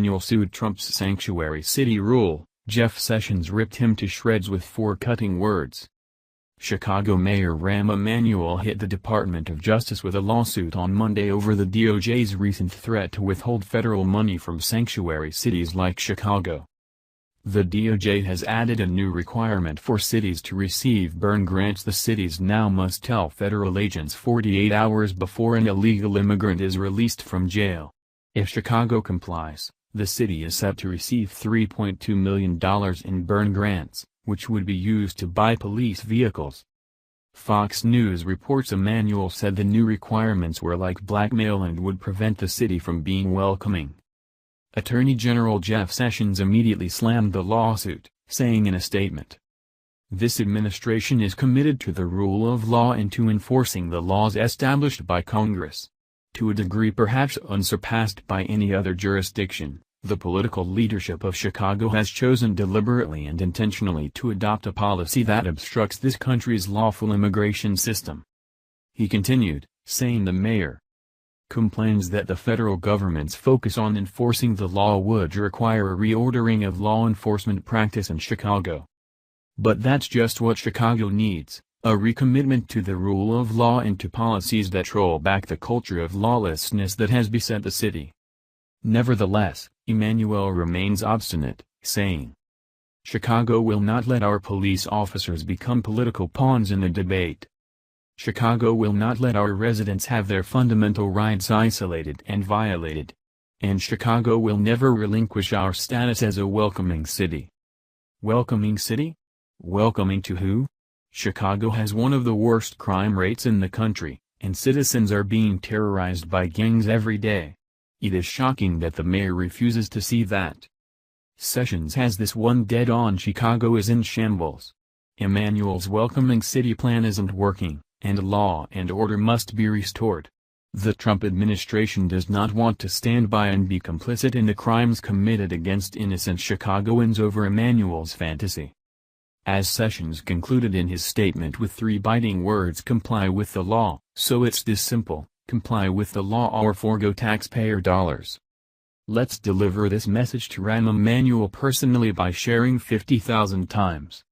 Emanuel sued Trump's sanctuary city rule. Jeff Sessions ripped him to shreds with 4 cutting words. Chicago Mayor Rahm Emanuel hit the Department of Justice with a lawsuit on Monday over the DOJ's recent threat to withhold federal money from sanctuary cities like Chicago. The DOJ has added a new requirement for cities to receive burn grants. The cities now must tell federal agents 48 hours before an illegal immigrant is released from jail. If Chicago complies, the city is set to receive $3.2 million in burn grants, which would be used to buy police vehicles. Fox News reports Emanuel said the new requirements were like blackmail and would prevent the city from being welcoming. Attorney General Jeff Sessions immediately slammed the lawsuit, saying in a statement, "This administration is committed to the rule of law and to enforcing the laws established by Congress. To a degree perhaps unsurpassed by any other jurisdiction, the political leadership of Chicago has chosen deliberately and intentionally to adopt a policy that obstructs this country's lawful immigration system." He continued, saying the mayor complains that the federal government's focus on enforcing the law would require a reordering of law enforcement practice in Chicago. But that's just what Chicago needs, a recommitment to the rule of law and to policies that roll back the culture of lawlessness that has beset the city. Nevertheless, Emanuel remains obstinate, saying, "Chicago will not let our police officers become political pawns in the debate. Chicago will not let our residents have their fundamental rights isolated and violated. And Chicago will never relinquish our status as a welcoming city." Welcoming city? Welcoming to who? Chicago has one of the worst crime rates in the country, and citizens are being terrorized by gangs every day. It is shocking that the mayor refuses to see that. Sessions has this one dead on: Chicago is in shambles. Emanuel's welcoming city plan isn't working, and law and order must be restored. The Trump administration does not want to stand by and be complicit in the crimes committed against innocent Chicagoans over Emanuel's fantasy. As Sessions concluded in his statement with 3 biting words: comply with the law, so it's this simple, comply with the law or forgo taxpayer dollars. Let's deliver this message to Rahm Emanuel personally by sharing 50,000 times.